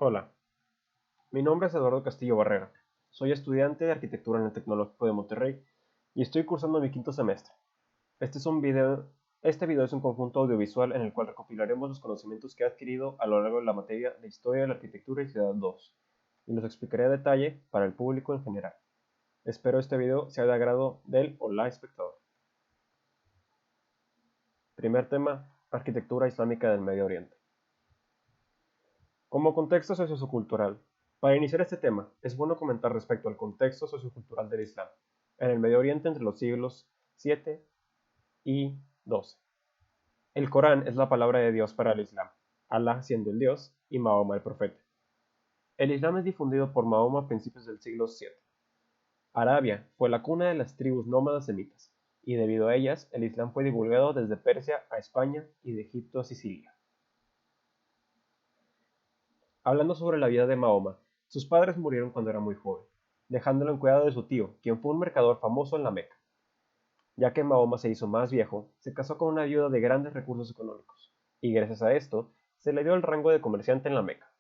Hola, mi nombre es Eduardo Castillo Barrera. Soy estudiante de arquitectura en el Tecnológico de Monterrey y estoy cursando mi quinto semestre. Este video es un conjunto audiovisual en el cual recopilaremos los conocimientos que he adquirido a lo largo de la materia de Historia de la Arquitectura y Ciudad 2 y los explicaré a detalle para el público en general. Espero este video sea de agrado del o la espectador. Primer tema: Arquitectura Islámica del Medio Oriente. Como contexto sociocultural, para iniciar este tema, es bueno comentar respecto al contexto sociocultural del Islam en el Medio Oriente entre los siglos 7 y 12. El Corán es la palabra de Dios para el Islam, Alá siendo el Dios y Mahoma el profeta. El Islam es difundido por Mahoma a principios del siglo 7. Arabia fue la cuna de las tribus nómadas semitas, y debido a ellas, el Islam fue divulgado desde Persia a España y de Egipto a Sicilia. Hablando sobre la vida de Mahoma, sus padres murieron cuando era muy joven, dejándolo en cuidado de su tío, quien fue un mercader famoso en la Meca. Ya que Mahoma se hizo más viejo, se casó con una viuda de grandes recursos económicos, y gracias a esto, se le dio el rango de comerciante en la Meca.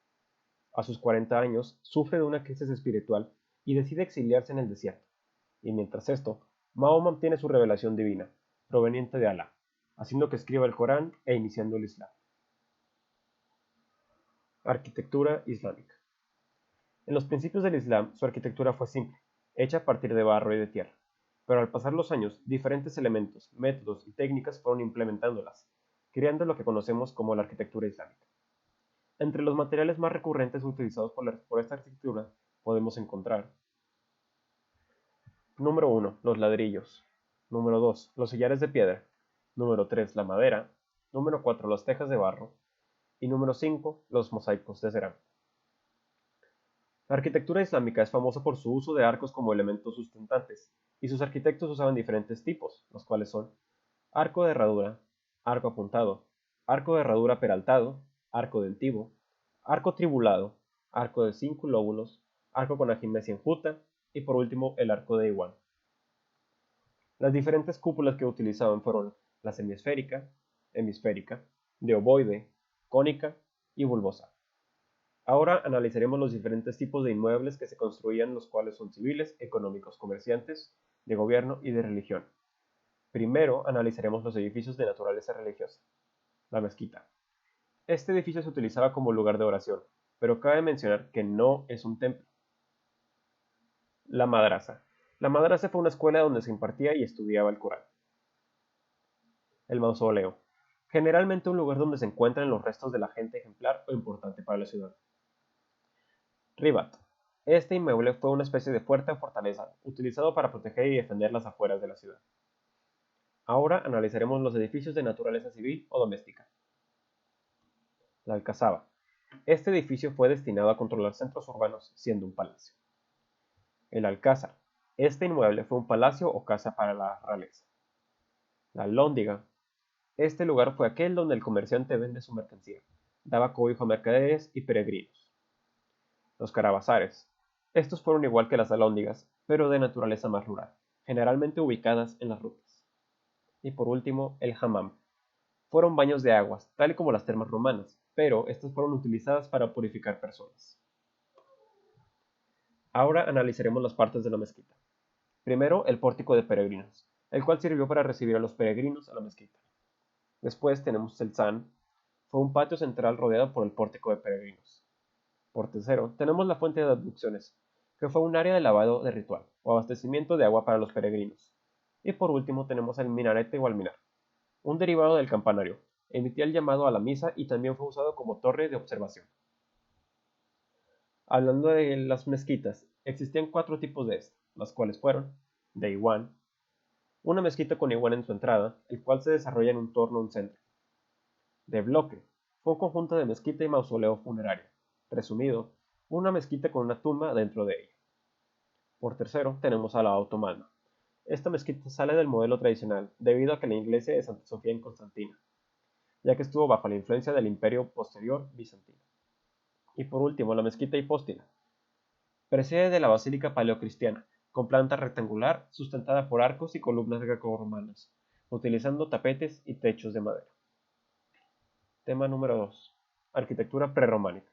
A sus 40 años, sufre de una crisis espiritual y decide exiliarse en el desierto. Y mientras esto, Mahoma obtiene su revelación divina, proveniente de Alá, haciendo que escriba el Corán e iniciando el Islam. Arquitectura islámica. En los principios del Islam, su arquitectura fue simple, hecha a partir de barro y de tierra, pero al pasar los años, diferentes elementos, métodos y técnicas fueron implementándolas, creando lo que conocemos como la arquitectura islámica. Entre los materiales más recurrentes utilizados por esta arquitectura podemos encontrar: número 1, los ladrillos; número 2, los sillares de piedra; número 3, la madera; número 4, las tejas de barro; y número 5, los mosaicos de cerámica. La arquitectura islámica es famosa por su uso de arcos como elementos sustentantes, y sus arquitectos usaban diferentes tipos, los cuales son: arco de herradura, arco apuntado, arco de herradura peraltado, arco dentivo, arco tribulado, arco de 5 lóbulos, arco con ajimecia enjuta y por último el arco de igual. Las diferentes cúpulas que utilizaban fueron la semiesférica, hemisférica, de ovoide, cónica y bulbosa. Ahora analizaremos los diferentes tipos de inmuebles que se construían, los cuales son civiles, económicos, comerciantes, de gobierno y de religión. Primero analizaremos los edificios de naturaleza religiosa. La mezquita. Este edificio se utilizaba como lugar de oración, pero cabe mencionar que no es un templo. La madrasa. La madrasa fue una escuela donde se impartía y estudiaba el Corán. El mausoleo. Generalmente un lugar donde se encuentran los restos de la gente ejemplar o importante para la ciudad. Ribat. Este inmueble fue una especie de fuerte o fortaleza, utilizado para proteger y defender las afueras de la ciudad. Ahora analizaremos los edificios de naturaleza civil o doméstica. La alcazaba. Este edificio fue destinado a controlar centros urbanos, siendo un palacio. El alcázar. Este inmueble fue un palacio o casa para la realeza. La alhóndiga. Este lugar fue aquel donde el comerciante vende su mercancía, daba cobijo a mercaderes y peregrinos. Los caravasares. Estos fueron igual que las alhóndigas, pero de naturaleza más rural, generalmente ubicadas en las rutas. Y por último, el hammam. Fueron baños de aguas, tal y como las termas romanas, pero estas fueron utilizadas para purificar personas. Ahora analizaremos las partes de la mezquita. Primero, el pórtico de peregrinos, el cual sirvió para recibir a los peregrinos a la mezquita. Después tenemos el zan, fue un patio central rodeado por el pórtico de peregrinos. Por tercero, tenemos la fuente de abluciones, que fue un área de lavado de ritual o abastecimiento de agua para los peregrinos. Y por último tenemos el minarete o alminar, un derivado del campanario, emitía el llamado a la misa y también fue usado como torre de observación. Hablando de las mezquitas, existían 4 tipos de estas, las cuales fueron: de Iwan, una mezquita con Iwan en su entrada, el cual se desarrolla en un torno a un centro; de bloque, fue un conjunto de mezquita y mausoleo funerario; resumido, una mezquita con una tumba dentro de ella. Por tercero, tenemos a la otomana. Esta mezquita sale del modelo tradicional debido a que la iglesia de Santa Sofía en Constantina, ya que estuvo bajo la influencia del imperio posterior bizantino. Y por último, la mezquita hipóstina. Precede de la basílica paleocristiana, con planta rectangular sustentada por arcos y columnas grecorromanas, utilizando tapetes y techos de madera. Tema número 2. Arquitectura prerrománica.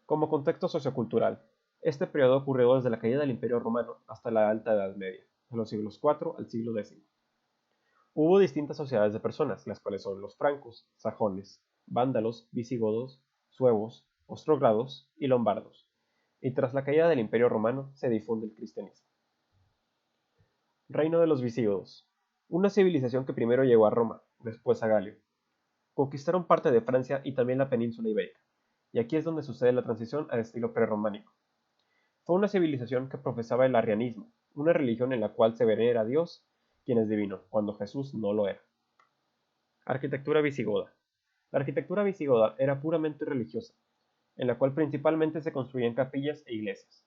Como contexto sociocultural, este periodo ocurrió desde la caída del Imperio Romano hasta la Alta Edad Media, de los siglos IV al siglo X. Hubo distintas sociedades de personas, las cuales son los francos, sajones, vándalos, visigodos, suevos, ostrogrados y lombardos, y tras la caída del Imperio Romano se difunde el cristianismo. Reino de los visigodos, una civilización que primero llegó a Roma, después a Galia. Conquistaron parte de Francia y también la península ibérica, y aquí es donde sucede la transición al estilo prerrománico. Fue una civilización que profesaba el arrianismo, una religión en la cual se venera a Dios, quien es divino, cuando Jesús no lo era. Arquitectura visigoda. La arquitectura visigoda era puramente religiosa, en la cual principalmente se construían capillas e iglesias.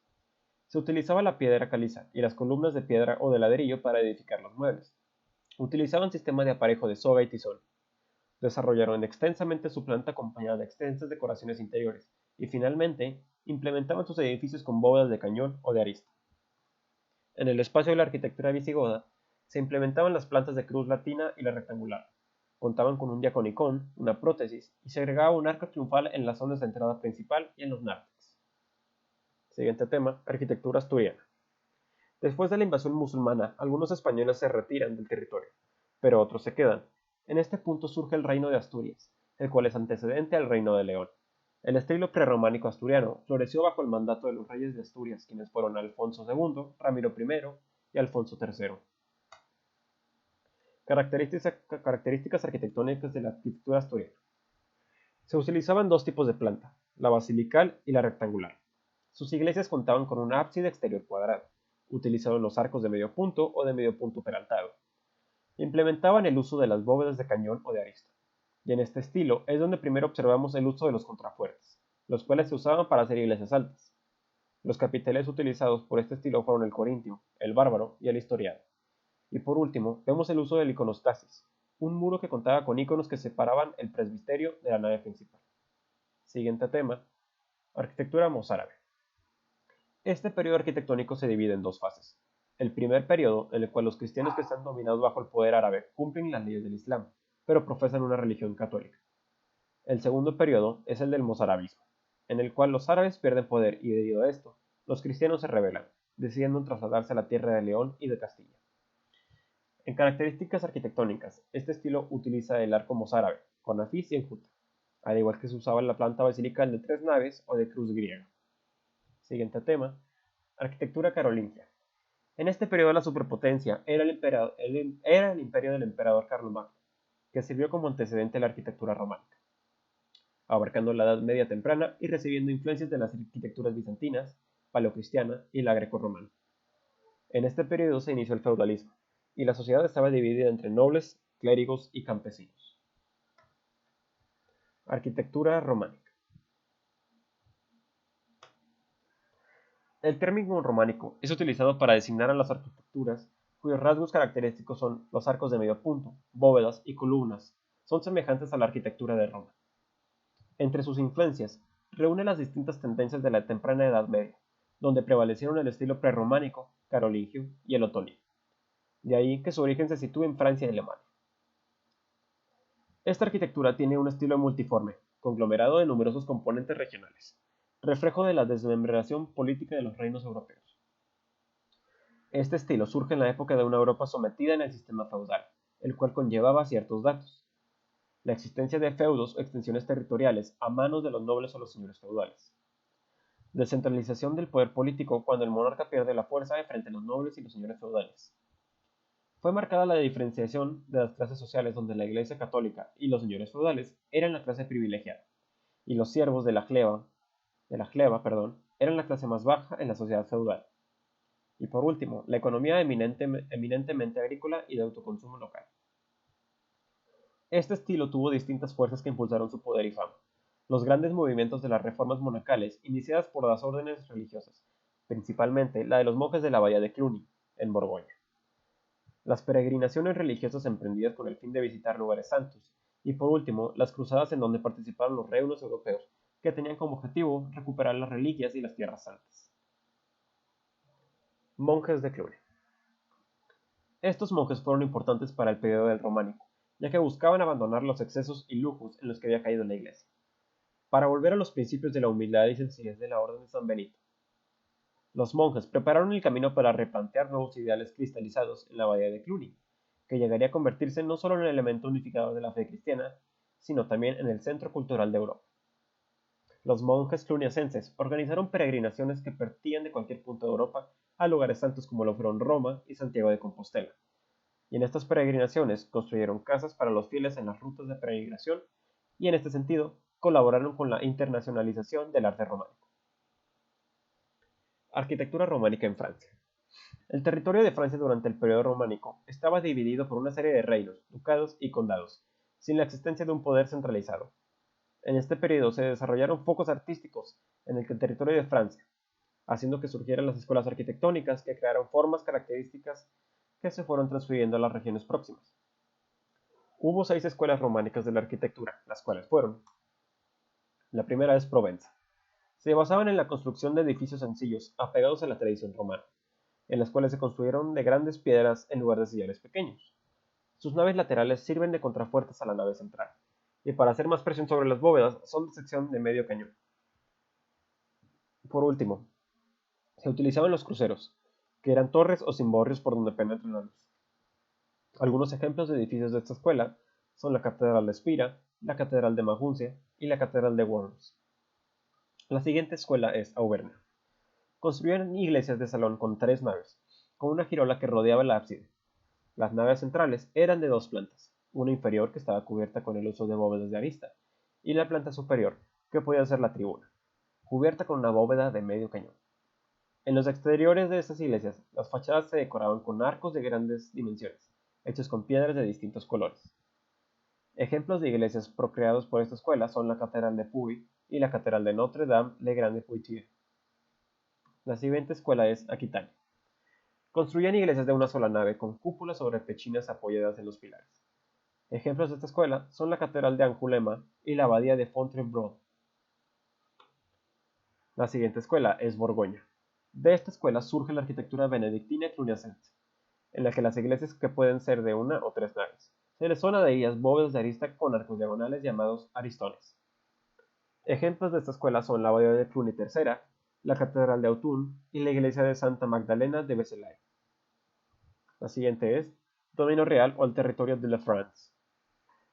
Se utilizaba la piedra caliza y las columnas de piedra o de ladrillo para edificar los muebles. Utilizaban sistema de aparejo de soga y tizón. Desarrollaron extensamente su planta acompañada de extensas decoraciones interiores y finalmente implementaban sus edificios con bóvedas de cañón o de arista. En el espacio de la arquitectura visigoda se implementaban las plantas de cruz latina y la rectangular. Contaban con un diaconicón, una prótesis y se agregaba un arco triunfal en las zonas de entrada principal y en los nártex. Siguiente tema, arquitectura asturiana. Después de la invasión musulmana, algunos españoles se retiran del territorio, pero otros se quedan. En este punto surge el reino de Asturias, el cual es antecedente al reino de León. El estilo prerrománico asturiano floreció bajo el mandato de los reyes de Asturias, quienes fueron Alfonso II, Ramiro I y Alfonso III. Características arquitectónicas de la arquitectura asturiana. Se utilizaban dos tipos de planta, la basilical y la rectangular. Sus iglesias contaban con un ábside exterior cuadrado. Utilizaron los arcos de medio punto o de medio punto peraltado. Implementaban el uso de las bóvedas de cañón o de arista. Y en este estilo es donde primero observamos el uso de los contrafuertes, los cuales se usaban para hacer iglesias altas. Los capiteles utilizados por este estilo fueron el corintio, el bárbaro y el historiado. Y por último, vemos el uso del iconostasis, un muro que contaba con iconos que separaban el presbiterio de la nave principal. Siguiente tema, arquitectura mozárabe. Este periodo arquitectónico se divide en dos fases. El primer periodo, en el cual los cristianos que están dominados bajo el poder árabe cumplen las leyes del Islam, pero profesan una religión católica. El segundo periodo es el del mozarabismo, en el cual los árabes pierden poder y debido a esto, los cristianos se rebelan, decidiendo trasladarse a la tierra de León y de Castilla. En características arquitectónicas, este estilo utiliza el arco mozárabe, con afis y enjuta, al igual que se usaba en la planta basilical de tres naves o de cruz griega. Siguiente tema, arquitectura carolingia. En este periodo la superpotencia era el imperio del emperador Carlomagno, que sirvió como antecedente a la arquitectura románica, abarcando la Edad Media temprana y recibiendo influencias de las arquitecturas bizantinas, paleocristiana y la grecorromana. En este periodo se inició el feudalismo, y la sociedad estaba dividida entre nobles, clérigos y campesinos. Arquitectura románica. El término románico es utilizado para designar a las arquitecturas cuyos rasgos característicos son los arcos de medio punto, bóvedas y columnas, son semejantes a la arquitectura de Roma. Entre sus influencias, reúne las distintas tendencias de la temprana Edad Media, donde prevalecieron el estilo prerrománico, carolingio y el otomano. De ahí que su origen se sitúe en Francia y Alemania. Esta arquitectura tiene un estilo multiforme, conglomerado de numerosos componentes regionales, reflejo de la desmembración política de los reinos europeos. Este estilo surge en la época de una Europa sometida en el sistema feudal, el cual conllevaba ciertos datos. La existencia de feudos o extensiones territoriales a manos de los nobles o los señores feudales. Descentralización del poder político cuando el monarca pierde la fuerza de frente a los nobles y los señores feudales. Fue marcada la diferenciación de las clases sociales donde la Iglesia católica y los señores feudales eran la clase privilegiada, y los siervos de la gleba, eran la clase más baja en la sociedad feudal. Y por último, la economía eminentemente agrícola y de autoconsumo local. Este estilo tuvo distintas fuerzas que impulsaron su poder y fama. Los grandes movimientos de las reformas monacales iniciadas por las órdenes religiosas, principalmente la de los monjes de la bahía de Cluny, en Borgoña. Las peregrinaciones religiosas emprendidas con el fin de visitar lugares santos, y por último, las cruzadas en donde participaron los reinos europeos, que tenían como objetivo recuperar las reliquias y las tierras santas. Monjes de Cluny. Estos monjes fueron importantes para el periodo del románico, ya que buscaban abandonar los excesos y lujos en los que había caído la iglesia. para volver a los principios de la humildad y sencillez de la Orden de San Benito. Los monjes prepararon el camino para replantear nuevos ideales cristalizados en la abadía de Cluny, que llegaría a convertirse no solo en el elemento unificador de la fe cristiana, sino también en el centro cultural de Europa. Los monjes cluniacenses organizaron peregrinaciones que partían de cualquier punto de Europa a lugares santos como lo fueron Roma y Santiago de Compostela, y en estas peregrinaciones construyeron casas para los fieles en las rutas de peregrinación y en este sentido colaboraron con la internacionalización del arte románico. Arquitectura románica en Francia. El territorio de Francia durante el periodo románico estaba dividido por una serie de reinos, ducados y condados, sin la existencia de un poder centralizado. En este periodo se desarrollaron focos artísticos en el territorio de Francia, haciendo que surgieran las escuelas arquitectónicas que crearon formas características que se fueron transfiriendo a las regiones próximas. Hubo 6 escuelas románicas de la arquitectura, las cuales fueron: la primera es Provenza. Se basaban en la construcción de edificios sencillos, apegados a la tradición romana, en las cuales se construyeron de grandes piedras en lugar de sillares pequeños. Sus naves laterales sirven de contrafuertes a la nave central, y para hacer más presión sobre las bóvedas son de sección de medio cañón. Por último, se utilizaban los cruceros, que eran torres o cimborrios por donde penetra la luz. Algunos ejemplos de edificios de esta escuela son la Catedral de Spira, la Catedral de Maguncia y la Catedral de Worms. La siguiente escuela es Auvernia. Construían iglesias de salón con 3 naves, con una girola que rodeaba el ábside. Las naves centrales eran de 2 plantas, una inferior que estaba cubierta con el uso de bóvedas de arista, y la planta superior, que podía ser la tribuna, cubierta con una bóveda de medio cañón. En los exteriores de estas iglesias, las fachadas se decoraban con arcos de grandes dimensiones, hechos con piedras de distintos colores. Ejemplos de iglesias procreados por esta escuela son la Catedral de Puy y la Catedral de Notre-Dame-le-Grand-de-Poitiers. La siguiente escuela es Aquitania. Construían iglesias de una sola nave con cúpulas sobre pechinas apoyadas en los pilares. Ejemplos de esta escuela son la Catedral de Angulema y la Abadía de Fontevraud. La siguiente escuela es Borgoña. De esta escuela surge la arquitectura benedictina cluniacense, en la que las iglesias que pueden ser de 1 o 3 naves. Se les zona de ellas bóvedas de arista con arcos diagonales llamados aristones. Ejemplos de esta escuela son la Abadía de Cluny III, la Catedral de Autun y la iglesia de Santa Magdalena de Vézelay. La siguiente es Dominio Real o el territorio de la France.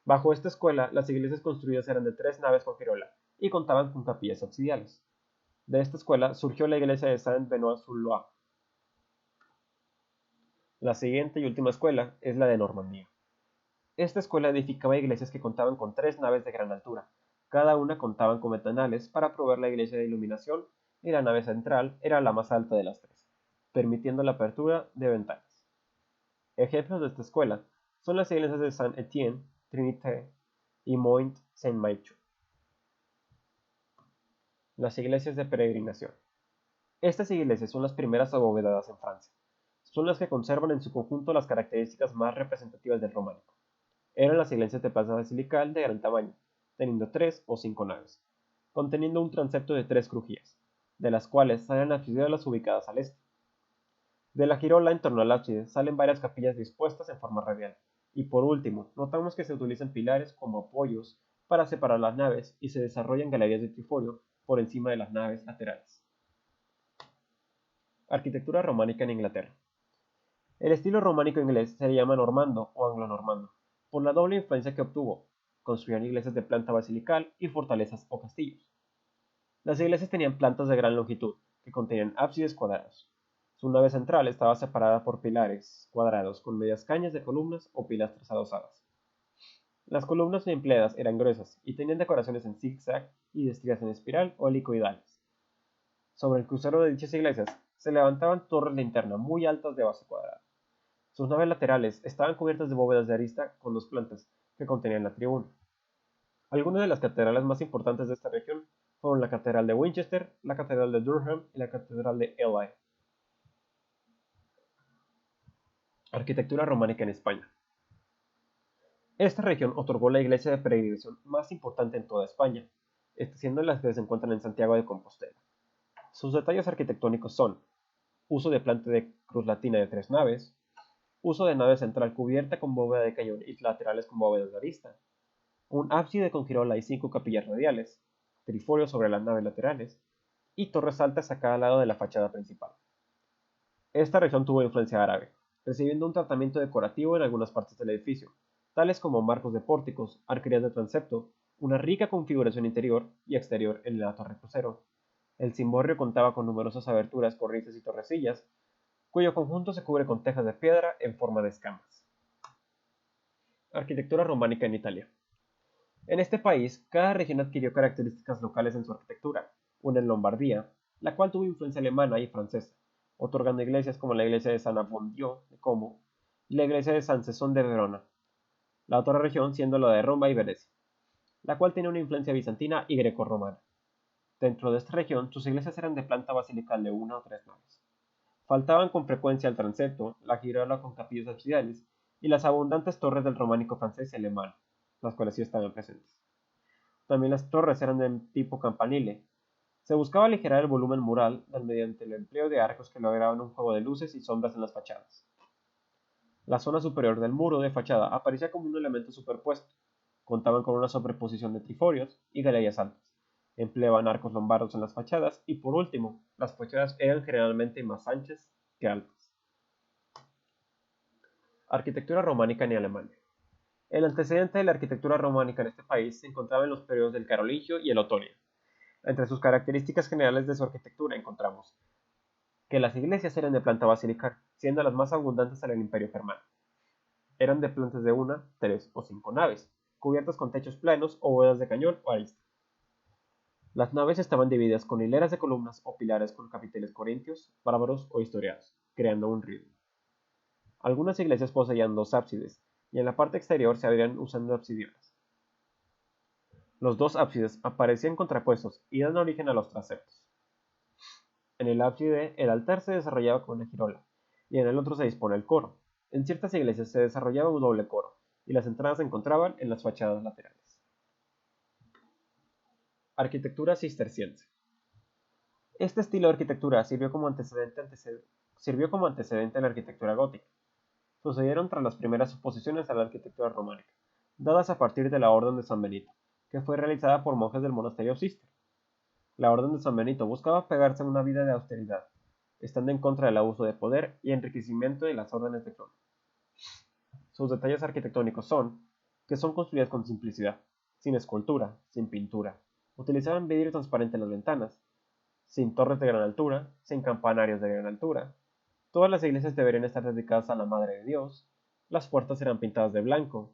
Bajo esta escuela, las iglesias construidas eran de 3 naves con girola y contaban con capillas absidiales. De esta escuela surgió la iglesia de Saint-Benoît-sur-Loire. La siguiente y última escuela es la de Normandía. Esta escuela edificaba iglesias que contaban con 3 naves de gran altura. Cada una contaban con ventanales para proveer la iglesia de iluminación y la nave central era la más alta de las 3, permitiendo la apertura de ventanas. Ejemplos de esta escuela son las iglesias de Saint-Étienne, Trinité y Mont-Saint-Michel. Las iglesias de peregrinación. Estas iglesias son las primeras abovedadas en Francia. Son las que conservan en su conjunto las características más representativas del románico. Eran las iglesias de planta basilical de gran tamaño, teniendo 3 o 5 naves, conteniendo un transepto de 3 crujías, de las cuales salen absidelas ubicadas al este. De la girola en torno al ábside salen varias capillas dispuestas en forma radial, y por último, notamos que se utilizan pilares como apoyos para separar las naves y se desarrollan galerías de triforio por encima de las naves laterales. Arquitectura románica en Inglaterra. El estilo románico inglés se le llama normando o anglo-normando, por la doble influencia que obtuvo. Construían iglesias de planta basilical y fortalezas o castillos. Las iglesias tenían plantas de gran longitud, que contenían ábsides cuadrados. Su nave central estaba separada por pilares cuadrados con medias cañas de columnas o pilastras adosadas. Las columnas empleadas eran gruesas y tenían decoraciones en zigzag y de estrías en espiral o helicoidales. Sobre el crucero de dichas iglesias se levantaban torres linterna muy altas de base cuadrada. Sus naves laterales estaban cubiertas de bóvedas de arista con 2 plantas que contenían la tribuna. Algunas de las catedrales más importantes de esta región fueron la Catedral de Winchester, la Catedral de Durham y la Catedral de Ely. Arquitectura románica en España. Esta región otorgó la iglesia de peregrinación más importante en toda España, siendo las que se encuentran en Santiago de Compostela. Sus detalles arquitectónicos son: uso de planta de cruz latina de 3 naves, uso de nave central cubierta con bóveda de cañón y laterales con bóvedas de arista, un ábside con girola y 5 capillas radiales, triforios sobre las naves laterales y torres altas a cada lado de la fachada principal. Esta región tuvo influencia árabe, recibiendo un tratamiento decorativo en algunas partes del edificio, tales como marcos de pórticos, arquerías de transepto, una rica configuración interior y exterior en la torre crucero. El cimborrio contaba con numerosas aberturas, cornisas y torrecillas, cuyo conjunto se cubre con tejas de piedra en forma de escamas. Arquitectura románica en Italia. En este país, cada región adquirió características locales en su arquitectura, una en Lombardía, la cual tuvo influencia alemana y francesa, otorgando iglesias como la iglesia de San Abbondio de Como y la iglesia de San Cesón de Verona, la otra región siendo la de Roma y Venecia, la cual tenía una influencia bizantina y grecorromana. Dentro de esta región, sus iglesias eran de planta basilical de una o tres naves. Faltaban con frecuencia el transepto, la girola con capillas absidales y las abundantes torres del románico francés y alemán, las cuales sí estaban presentes. También las torres eran de tipo campanile. Se buscaba aligerar el volumen mural mediante el empleo de arcos que lograban un juego de luces y sombras en las fachadas. La zona superior del muro de fachada aparecía como un elemento superpuesto. Contaban con una sobreposición de triforios y galerías altas. Empleaban arcos lombardos en las fachadas y, por último, las fachadas eran generalmente más anchas que altas. Arquitectura románica en Alemania. El antecedente de la arquitectura románica en este país se encontraba en los periodos del Carolingio y el Otoño. Entre sus características generales de su arquitectura encontramos que las iglesias eran de planta basilical, siendo las más abundantes en el Imperio Germano. Eran de plantas de una, tres o cinco naves, cubiertas con techos planos o bóvedas de cañón o arista. Las naves estaban divididas con hileras de columnas o pilares con capiteles corintios, bárbaros o historiados, creando un ritmo. Algunas iglesias poseían dos ábsides, y en la parte exterior se abrían usando absidiolas. Los dos ábsides aparecían contrapuestos y dan origen a los transeptos. En el ábside, el altar se desarrollaba con una girola, y en el otro se dispone el coro. En ciertas iglesias se desarrollaba un doble coro, y las entradas se encontraban en las fachadas laterales. Arquitectura cisterciense. Este estilo de arquitectura sirvió como antecedente a la arquitectura gótica. Sucedieron tras las primeras oposiciones a la arquitectura románica, dadas a partir de la Orden de San Benito, que fue realizada por monjes del monasterio Cister. La Orden de San Benito buscaba pegarse a una vida de austeridad, estando en contra del abuso de poder y enriquecimiento de las órdenes de clon. Sus detalles arquitectónicos son que son construidas con simplicidad, sin escultura, sin pintura. Utilizaban vidrio transparente en las ventanas, sin torres de gran altura, sin campanarios de gran altura. Todas las iglesias deberían estar dedicadas a la Madre de Dios. Las puertas eran pintadas de blanco.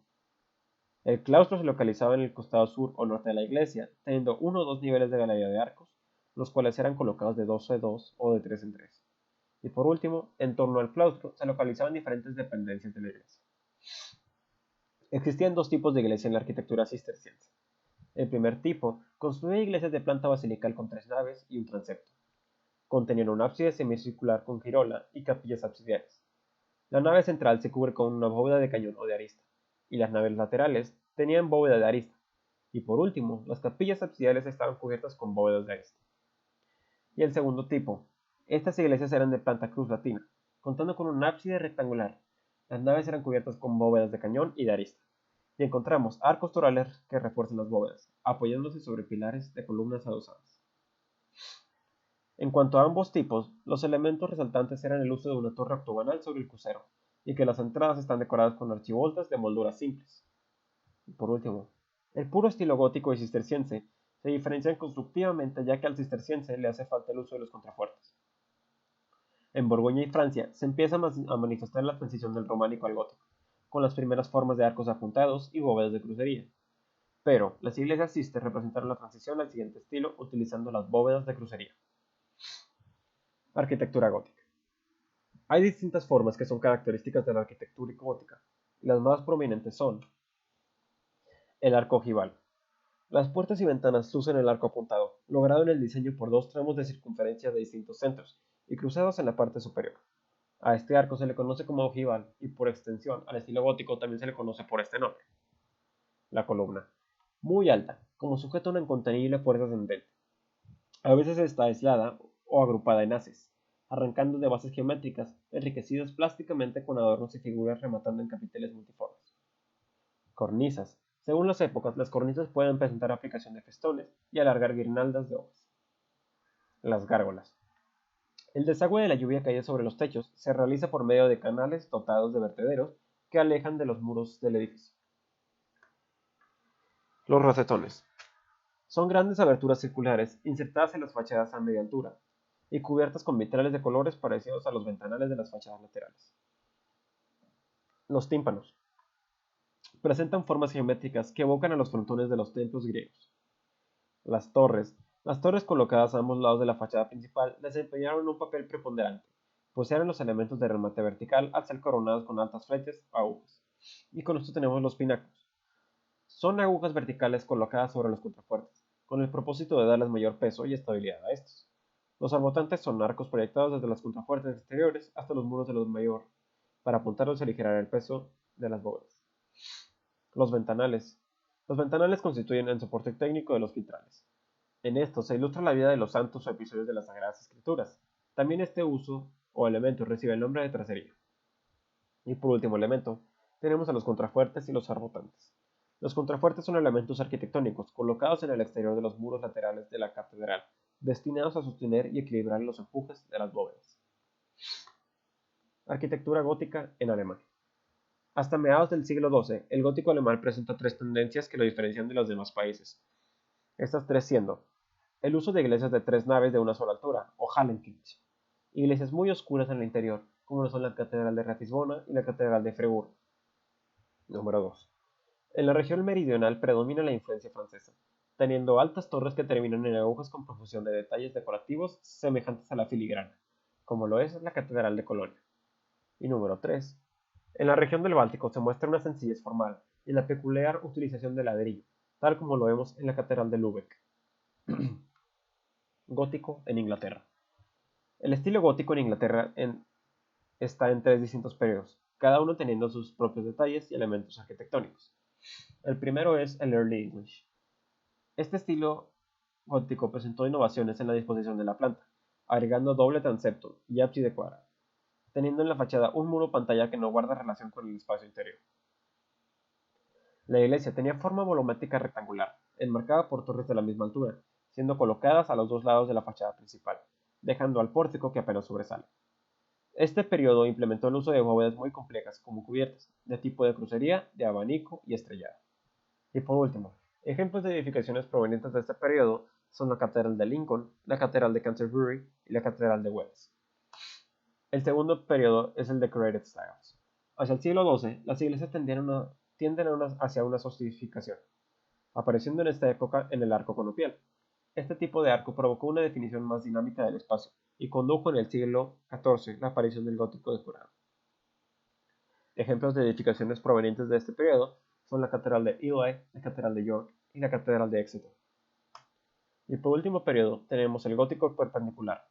El claustro se localizaba en el costado sur o norte de la iglesia, teniendo uno o dos niveles de galería de arcos, los cuales eran colocados de 2 en 2 o de 3 en 3. Y por último, en torno al claustro se localizaban diferentes dependencias de la iglesia. Existían dos tipos de iglesia en la arquitectura cisterciense. El primer tipo construía iglesias de planta basilical con tres naves y un transepto. Contenían un ábside semicircular con girola y capillas absidiales. La nave central se cubre con una bóveda de cañón o de arista, y las naves laterales tenían bóveda de arista, y por último, las capillas absidales estaban cubiertas con bóvedas de arista. Y el segundo tipo, estas iglesias eran de planta cruz latina, contando con un ábside rectangular. Las naves eran cubiertas con bóvedas de cañón y de arista, y encontramos arcos torales que refuerzan las bóvedas, apoyándose sobre pilares de columnas adosadas. En cuanto a ambos tipos, los elementos resaltantes eran el uso de una torre octogonal sobre el crucero, y que las entradas están decoradas con archivoltas de molduras simples. Y por último, el puro estilo gótico y cisterciense se diferencian constructivamente ya que al cisterciense le hace falta el uso de los contrafuertes. En Borgoña y Francia se empieza a manifestar la transición del románico al gótico, con las primeras formas de arcos apuntados y bóvedas de crucería. Pero las iglesias cister representaron la transición al siguiente estilo utilizando las bóvedas de crucería. Arquitectura gótica. Hay distintas formas que son características de la arquitectura gótica, y las más prominentes son el arco ojival. Las puertas y ventanas lucen el arco apuntado, logrado en el diseño por dos tramos de circunferencia de distintos centros y cruzados en la parte superior. A este arco se le conoce como ojival y por extensión al estilo gótico también se le conoce por este nombre. La columna. Muy alta, como sujeta a una incontenible fuerza ascendente. A veces está aislada o agrupada en haces, arrancando de bases geométricas, enriquecidas plásticamente con adornos y figuras rematando en capiteles multiformes. Cornisas. Según las épocas, las cornisas pueden presentar aplicación de festones y alargar guirnaldas de hojas. Las gárgolas. El desagüe de la lluvia caída sobre los techos se realiza por medio de canales dotados de vertederos que alejan de los muros del edificio. Los rosetones. Son grandes aberturas circulares insertadas en las fachadas a media altura y cubiertas con vitrales de colores parecidos a los ventanales de las fachadas laterales. Los tímpanos. Presentan formas geométricas que evocan a los frontones de los templos griegos. Las torres. Las torres colocadas a ambos lados de la fachada principal desempeñaron un papel preponderante, pues eran los elementos de remate vertical al ser coronados con altas flechas o agujas. Y con esto tenemos los pináculos. Son agujas verticales colocadas sobre los contrafuertes, con el propósito de darles mayor peso y estabilidad a estos. Los arbotantes son arcos proyectados desde los contrafuertes exteriores hasta los muros de los mayor, para apuntarlos y aligerar el peso de las bóvedas. Los ventanales. Los ventanales constituyen el soporte técnico de los vitrales. En esto se ilustra la vida de los santos o episodios de las Sagradas Escrituras. También este uso o elemento recibe el nombre de tracería. Y por último elemento, tenemos a los contrafuertes y los arbotantes. Los contrafuertes son elementos arquitectónicos colocados en el exterior de los muros laterales de la catedral, destinados a sostener y equilibrar los empujes de las bóvedas. Arquitectura gótica en Alemania. Hasta mediados del siglo XII, el gótico alemán presenta tres tendencias que lo diferencian de los demás países. Estas tres siendo el uso de iglesias de tres naves de una sola altura, o Hallenkirche, iglesias muy oscuras en el interior, como lo son la Catedral de Ratisbona y la Catedral de Friburgo. Número 2. En la región meridional predomina la influencia francesa, teniendo altas torres que terminan en agujas con profusión de detalles decorativos semejantes a la filigrana, como lo es la Catedral de Colonia. Y número 3. En la región del Báltico se muestra una sencillez formal y la peculiar utilización del ladrillo, tal como lo vemos en la Catedral de Lübeck. Gótico en Inglaterra. El estilo gótico en Inglaterra está en tres distintos periodos, cada uno teniendo sus propios detalles y elementos arquitectónicos. El primero es el Early English. Este estilo gótico presentó innovaciones en la disposición de la planta, agregando doble transepto y ábside cuadrado, teniendo en la fachada un muro pantalla que no guarda relación con el espacio interior. La iglesia tenía forma volumétrica rectangular, enmarcada por torres de la misma altura, siendo colocadas a los dos lados de la fachada principal, dejando al pórtico que apenas sobresale. Este periodo implementó el uso de bóvedas muy complejas como cubiertas, de tipo de crucería, de abanico y estrellado. Y por último, ejemplos de edificaciones provenientes de este periodo son la Catedral de Lincoln, la Catedral de Canterbury y la Catedral de Wells. El segundo periodo es el Decorated Styles. Hacia el siglo XII, las iglesias tienden hacia una sofisticación, apareciendo en esta época en el arco conopial. Este tipo de arco provocó una definición más dinámica del espacio y condujo en el siglo XIV la aparición del gótico decorado. Ejemplos de edificaciones provenientes de este periodo son la Catedral de Ely, la Catedral de York y la Catedral de Exeter. Y por último periodo tenemos el gótico perpendicular.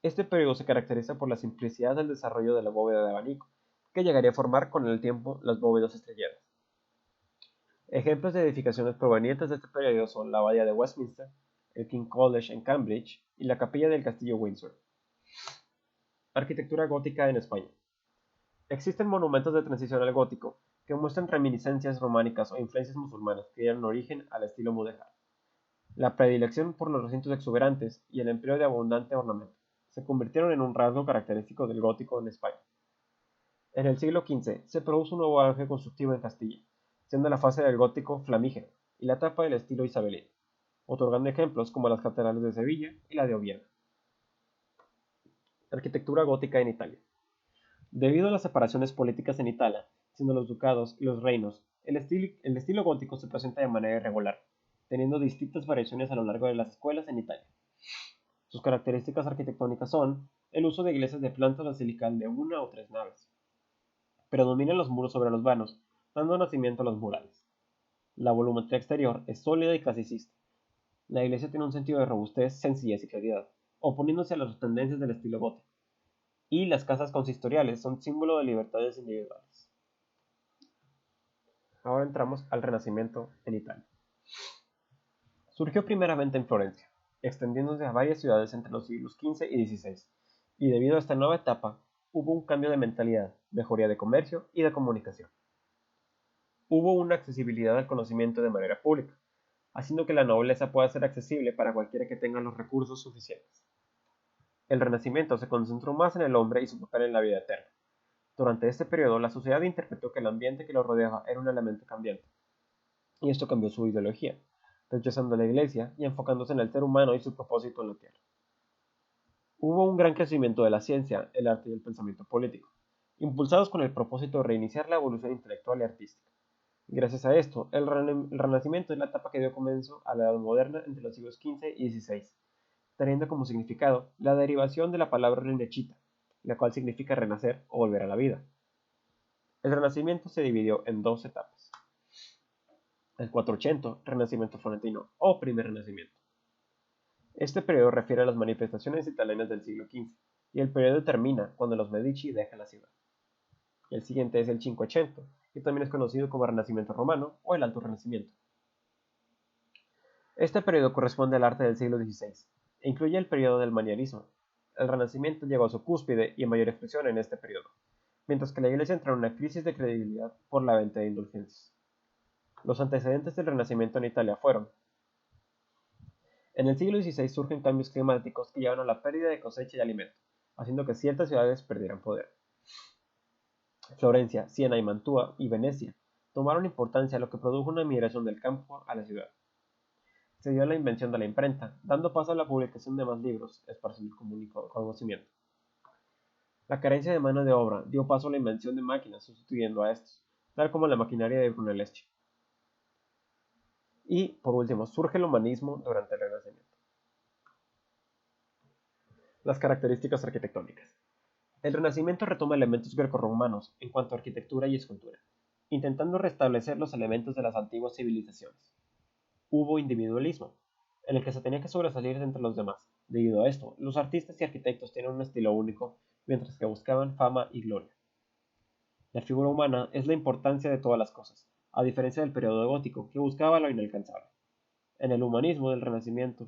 Este periodo se caracteriza por la simplicidad del desarrollo de la bóveda de abanico, que llegaría a formar con el tiempo las bóvedas estrelladas. Ejemplos de edificaciones provenientes de este periodo son la Abadía de Westminster, el King's College en Cambridge y la Capilla del Castillo Windsor. Arquitectura gótica en España. Existen monumentos de transición al gótico que muestran reminiscencias románicas o influencias musulmanas que dieron origen al estilo mudéjar. La predilección por los recintos exuberantes y el empleo de abundante ornamento se convirtieron en un rasgo característico del gótico en España. En el siglo XV se produjo un nuevo auge constructivo en Castilla, siendo la fase del gótico flamígero y la etapa del estilo isabelino, otorgando ejemplos como las catedrales de Sevilla y la de Oviedo. Arquitectura gótica en Italia. Debido a las separaciones políticas en Italia, siendo los ducados y los reinos, el estilo gótico se presenta de manera irregular, teniendo distintas variaciones a lo largo de las escuelas en Italia. Sus características arquitectónicas son el uso de iglesias de planta basilical de una o tres naves. Predominan los muros sobre los vanos, dando nacimiento a los murales. La volumetría exterior es sólida y clasicista. La iglesia tiene un sentido de robustez, sencillez y claridad, oponiéndose a las tendencias del estilo gótico. Y las casas consistoriales son símbolo de libertades individuales. Ahora entramos al Renacimiento en Italia. Surgió primeramente en Florencia, extendiéndose a varias ciudades entre los siglos XV y XVI, y debido a esta nueva etapa, hubo un cambio de mentalidad, mejoría de comercio y de comunicación. Hubo una accesibilidad al conocimiento de manera pública, haciendo que la nobleza pueda ser accesible para cualquiera que tenga los recursos suficientes. El Renacimiento se concentró más en el hombre y su papel en la vida eterna. Durante este periodo, la sociedad interpretó que el ambiente que lo rodeaba era un elemento cambiante, y esto cambió su ideología, rechazando la iglesia y enfocándose en el ser humano y su propósito en la tierra. Hubo un gran crecimiento de la ciencia, el arte y el pensamiento político, impulsados con el propósito de reiniciar la evolución intelectual y artística. Gracias a esto, el Renacimiento es la etapa que dio comienzo a la Edad Moderna entre los siglos XV y XVI, teniendo como significado la derivación de la palabra renechita, la cual significa renacer o volver a la vida. El Renacimiento se dividió en dos etapas. El 480, Renacimiento florentino o Primer Renacimiento. Este periodo refiere a las manifestaciones italianas del siglo XV, y el periodo termina cuando los Medici dejan la ciudad. El siguiente es el 580, que también es conocido como Renacimiento romano o el Alto Renacimiento. Este periodo corresponde al arte del siglo XVI e incluye el periodo del manierismo. El Renacimiento llegó a su cúspide y mayor expresión en este periodo, mientras que la Iglesia entró en una crisis de credibilidad por la venta de indulgencias. Los antecedentes del Renacimiento en Italia fueron: en el siglo XVI surgen cambios climáticos que llevan a la pérdida de cosecha y alimento, haciendo que ciertas ciudades perdieran poder. Florencia, Siena y Mantua y Venecia tomaron importancia, lo que produjo una migración del campo a la ciudad. Se dio la invención de la imprenta, dando paso a la publicación de más libros, esparciendo el conocimiento. La carencia de mano de obra dio paso a la invención de máquinas sustituyendo a estos, tal como la maquinaria de Brunelleschi. Y, por último, surge el humanismo durante el Renacimiento. Las características arquitectónicas. El Renacimiento retoma elementos grecorromanos en cuanto a arquitectura y escultura, intentando restablecer los elementos de las antiguas civilizaciones. Hubo individualismo, en el que se tenía que sobresalir de entre los demás. Debido a esto, los artistas y arquitectos tienen un estilo único, mientras que buscaban fama y gloria. La figura humana es la importancia de todas las cosas, a diferencia del periodo gótico, que buscaba lo inalcanzable. En el humanismo del Renacimiento,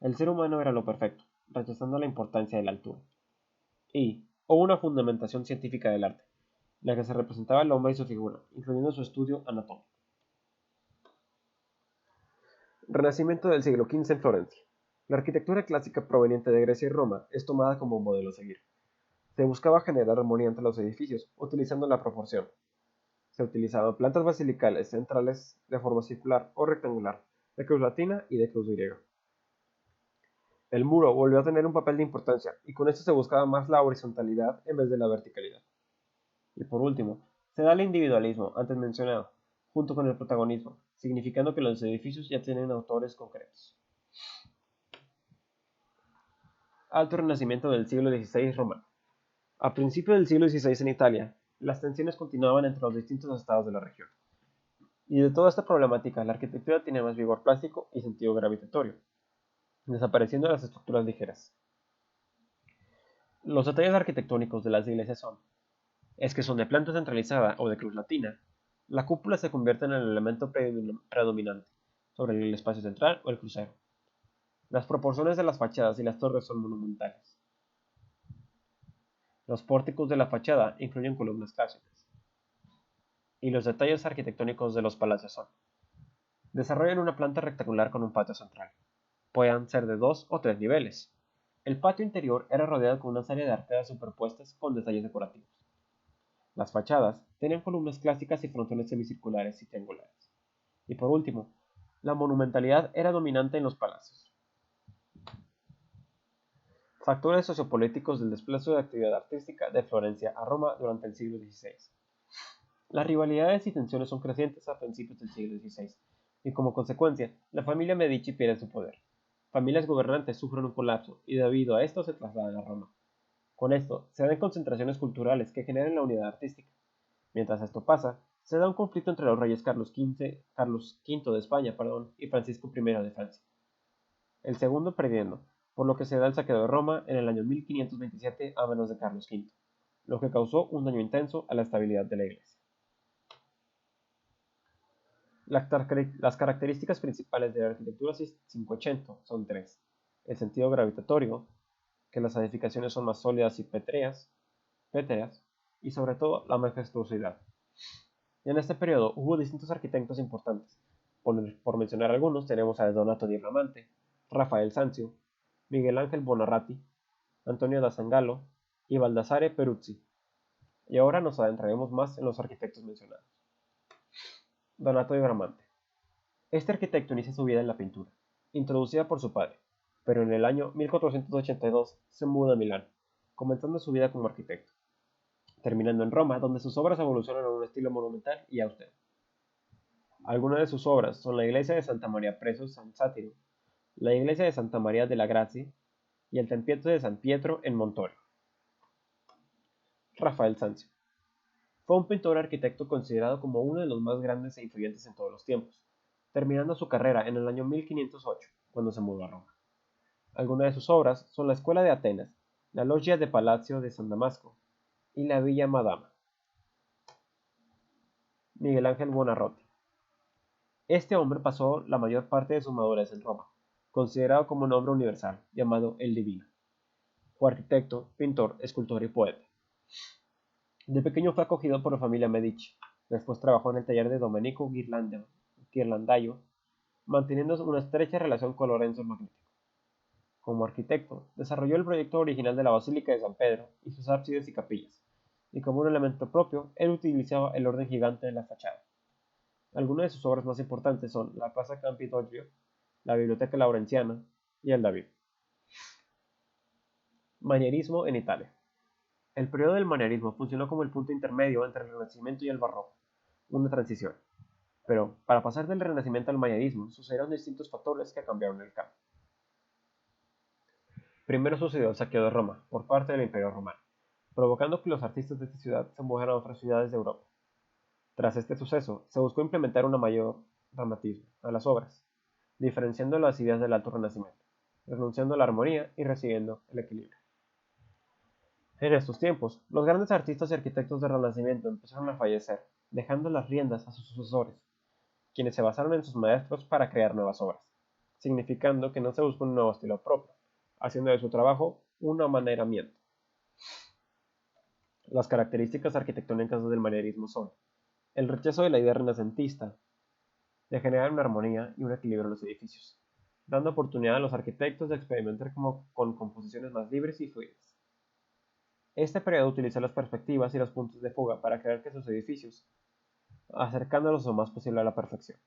el ser humano era lo perfecto, rechazando la importancia de la altura. Y hubo una fundamentación científica del arte, en la que se representaba al hombre y su figura, incluyendo su estudio anatómico. Renacimiento del siglo XV en Florencia. La arquitectura clásica proveniente de Grecia y Roma es tomada como modelo a seguir. Se buscaba generar armonía entre los edificios, utilizando la proporción. Se utilizaban plantas basilicales centrales de forma circular o rectangular, de cruz latina y de cruz griega. El muro volvió a tener un papel de importancia, y con esto se buscaba más la horizontalidad en vez de la verticalidad. Y por último, se da el individualismo, antes mencionado, junto con el protagonismo, significando que los edificios ya tienen autores concretos. Alto Renacimiento del siglo XVI romano. A principios del siglo XVI en Italia, las tensiones continuaban entre los distintos estados de la región. Y de toda esta problemática, la arquitectura tiene más vigor plástico y sentido gravitatorio, desapareciendo las estructuras ligeras. Los detalles arquitectónicos de las iglesias es que son de planta centralizada o de cruz latina. La cúpula se convierte en el elemento predominante sobre el espacio central o el crucero. Las proporciones de las fachadas y las torres son monumentales. Los pórticos de la fachada incluyen columnas clásicas. Y los detalles arquitectónicos de los palacios desarrollan una planta rectangular con un patio central. Pueden ser de 2 o 3 niveles. El patio interior era rodeado con una serie de arcadas superpuestas con detalles decorativos. Las fachadas tenían columnas clásicas y frontones semicirculares y triangulares. Y por último, la monumentalidad era dominante en los palacios. Factores sociopolíticos del desplazo de actividad artística de Florencia a Roma durante el siglo XVI. Las rivalidades y tensiones son crecientes a principios del siglo XVI, y como consecuencia, la familia Medici pierde su poder. Familias gobernantes sufren un colapso y debido a esto se trasladan a Roma. Con esto, se dan concentraciones culturales que generan la unidad artística. Mientras esto pasa, se da un conflicto entre los reyes Carlos V de España y Francisco I de Francia. El segundo perdiendo, por lo que se da el saqueo de Roma en el año 1527 a manos de Carlos V, lo que causó un daño intenso a la estabilidad de la iglesia. Las características principales de la arquitectura 580 son tres: el sentido gravitatorio, que las edificaciones son más sólidas y pétreas, y sobre todo la majestuosidad. Y en este periodo hubo distintos arquitectos importantes. Por mencionar algunos, tenemos a Donato di Bramante, Rafael Sanzio, Miguel Ángel Buonarroti, Antonio da Sangallo y Baldassare Peruzzi. Y ahora nos adentraremos más en los arquitectos mencionados. Donato di Bramante. Este arquitecto inicia su vida en la pintura, introducida por su padre, pero en el año 1482 se muda a Milán, comenzando su vida como arquitecto, terminando en Roma, donde sus obras evolucionan a un estilo monumental y austero. Algunas de sus obras son la iglesia de Santa María Presso San Sátiro, la iglesia de Santa María de la Gracia y el tempietto de San Pietro en Montorio. Rafael Sanzio. Fue un pintor arquitecto considerado como uno de los más grandes e influyentes en todos los tiempos, terminando su carrera en el año 1508, cuando se mudó a Roma. Algunas de sus obras son la Escuela de Atenas, la Loggia de Palacio de San Damasco y la Villa Madama. Miguel Ángel Buonarroti. Este hombre pasó la mayor parte de su madurez en Roma, considerado como un hombre universal, llamado el Divino. Fue arquitecto, pintor, escultor y poeta. De pequeño fue acogido por la familia Medici. Después trabajó en el taller de Domenico Ghirlandaio, manteniendo una estrecha relación con Lorenzo el Magnífico. Como arquitecto, desarrolló el proyecto original de la Basílica de San Pedro y sus ábsides y capillas, y como un elemento propio, él utilizaba el orden gigante de la fachada. Algunas de sus obras más importantes son la Plaza Campidoglio, la Biblioteca Laurenciana y el David. Manierismo en Italia. El periodo del manierismo funcionó como el punto intermedio entre el Renacimiento y el Barroco, una transición. Pero, para pasar del Renacimiento al manierismo, sucedieron distintos factores que cambiaron el cambio. Primero sucedió el saqueo de Roma por parte del Imperio Romano, provocando que los artistas de esta ciudad se mudaran a otras ciudades de Europa. Tras este suceso, se buscó implementar un mayor dramatismo a las obras, diferenciando las ideas del Alto Renacimiento, renunciando a la armonía y recibiendo el equilibrio. En estos tiempos, los grandes artistas y arquitectos del Renacimiento empezaron a fallecer, dejando las riendas a sus sucesores, quienes se basaron en sus maestros para crear nuevas obras, significando que no se buscó un nuevo estilo propio, haciendo de su trabajo un amaneramiento. Las características arquitectónicas del manierismo son el rechazo de la idea renacentista de generar una armonía y un equilibrio en los edificios, dando oportunidad a los arquitectos de experimentar con composiciones más libres y fluidas. Este periodo utiliza las perspectivas y los puntos de fuga para crear que sus edificios, acercándolos lo más posible a la perfección.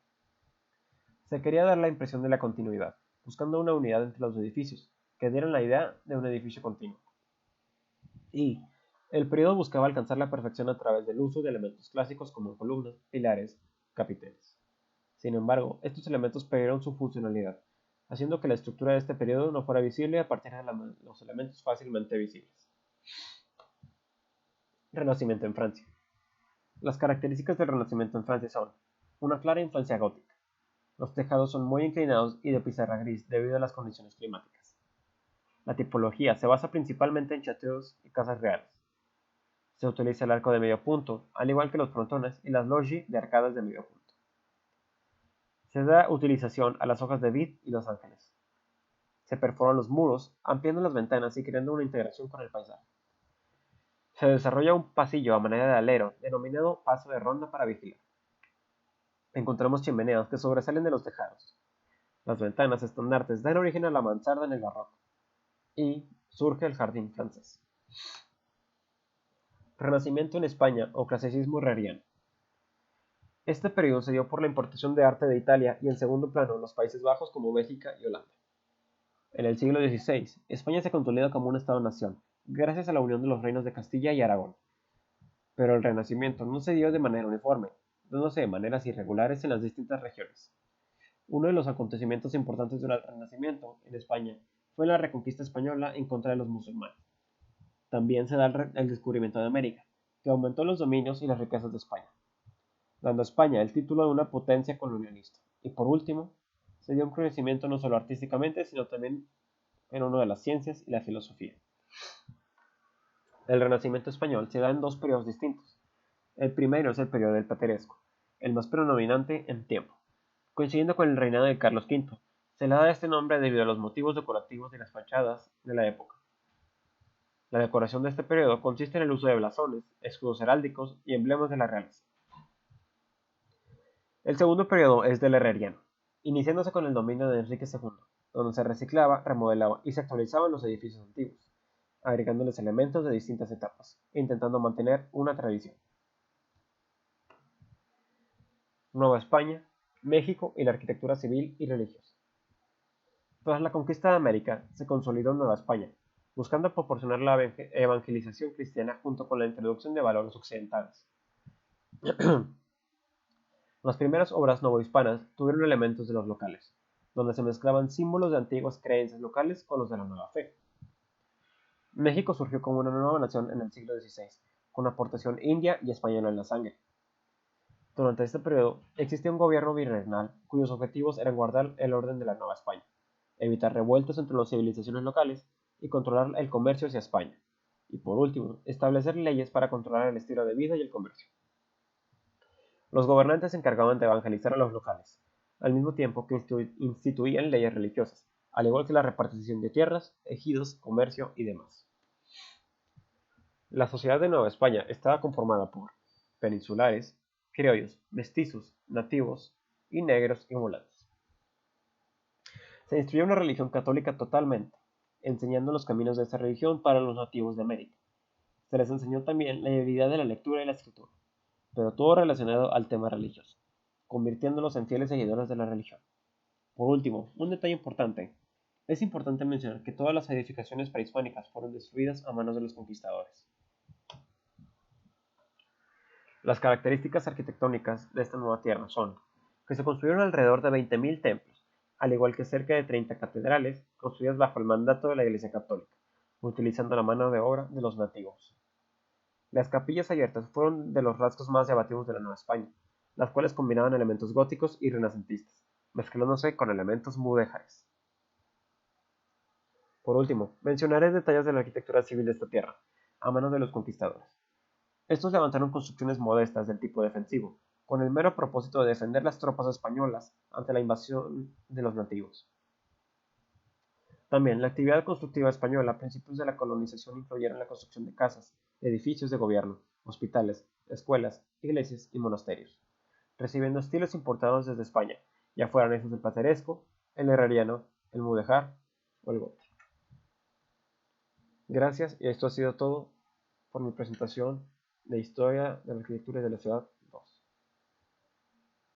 Se quería dar la impresión de la continuidad, buscando una unidad entre los edificios, que dieran la idea de un edificio continuo. Y el periodo buscaba alcanzar la perfección a través del uso de elementos clásicos como columnas, pilares, capiteles. Sin embargo, estos elementos perdieron su funcionalidad, haciendo que la estructura de este periodo no fuera visible a partir de los elementos fácilmente visibles. Renacimiento en Francia. Las características del Renacimiento en Francia son una clara influencia gótica. Los tejados son muy inclinados y de pizarra gris debido a las condiciones climáticas. La tipología se basa principalmente en chateaux y casas reales. Se utiliza el arco de medio punto, al igual que los frontones y las loggie de arcadas de medio punto. Se da utilización a las hojas de vid y los ángeles. Se perforan los muros, ampliando las ventanas y creando una integración con el paisaje. Se desarrolla un pasillo a manera de alero, denominado paso de ronda para vigilar. Encontramos chimeneas que sobresalen de los tejados. Las ventanas estandartes dan origen a la mansarda en el barroco. Y surge el jardín francés. Renacimiento en España o clasicismo herreriano. Este periodo se dio por la importación de arte de Italia y en segundo plano los Países Bajos como Bélgica y Holanda. En el siglo XVI, España se consolida como un Estado-nación, gracias a la unión de los reinos de Castilla y Aragón. Pero el Renacimiento no se dio de manera uniforme, dándose de maneras irregulares en las distintas regiones. Uno de los acontecimientos importantes durante el Renacimiento en España fue la reconquista española en contra de los musulmanes. También se da el descubrimiento de América, que aumentó los dominios y las riquezas de España, dando a España el título de una potencia colonialista. Y por último, se dio un crecimiento no solo artísticamente, sino también en uno de las ciencias y la filosofía. El Renacimiento español se da en dos periodos distintos. El primero es el periodo del Plateresco, el más predominante en tiempo. Coincidiendo con el reinado de Carlos V, se le da este nombre debido a los motivos decorativos de las fachadas de la época. La decoración de este periodo consiste en el uso de blasones, escudos heráldicos y emblemas de la realeza. El segundo periodo es del herreriano, iniciándose con el dominio de Enrique II, donde se reciclaba, remodelaba y se actualizaban los edificios antiguos, agregándoles elementos de distintas etapas, e intentando mantener una tradición. Nueva España, México y la arquitectura civil y religiosa. Tras la conquista de América, se consolidó Nueva España, buscando proporcionar la evangelización cristiana junto con la introducción de valores occidentales. Las primeras obras novohispanas tuvieron elementos de los locales, donde se mezclaban símbolos de antiguas creencias locales con los de la nueva fe. México surgió como una nueva nación en el siglo XVI, con aportación india y española en la sangre. Durante este periodo existía un gobierno virreinal cuyos objetivos eran guardar el orden de la Nueva España, evitar revueltas entre las civilizaciones locales y controlar el comercio hacia España, y por último, establecer leyes para controlar el estilo de vida y el comercio. Los gobernantes se encargaban de evangelizar a los locales, al mismo tiempo que instituían leyes religiosas, al igual que la repartición de tierras, ejidos, comercio y demás. La sociedad de Nueva España estaba conformada por peninsulares, criollos, mestizos, nativos y negros y mulatos. Se instruyó una religión católica totalmente, enseñando los caminos de esta religión para los nativos de América. Se les enseñó también la habilidad de la lectura y la escritura, pero todo relacionado al tema religioso, convirtiéndolos en fieles seguidores de la religión. Por último, un detalle importante. Es importante mencionar que todas las edificaciones prehispánicas fueron destruidas a manos de los conquistadores. Las características arquitectónicas de esta nueva tierra son que se construyeron alrededor de 20.000 templos, al igual que cerca de 30 catedrales construidas bajo el mandato de la Iglesia Católica, utilizando la mano de obra de los nativos. Las capillas abiertas fueron de los rasgos más llamativos de la Nueva España, las cuales combinaban elementos góticos y renacentistas, mezclándose con elementos mudéjares. Por último, mencionaré detalles de la arquitectura civil de esta tierra, a manos de los conquistadores. Estos levantaron construcciones modestas del tipo defensivo, con el mero propósito de defender las tropas españolas ante la invasión de los nativos. También la actividad constructiva española a principios de la colonización influyeron en la construcción de casas, edificios de gobierno, hospitales, escuelas, iglesias y monasterios, recibiendo estilos importados desde España, ya fueran esos del plateresco, el herreriano, el mudéjar o el gótico. Gracias y esto ha sido todo por mi presentación de historia de la arquitectura y de la ciudad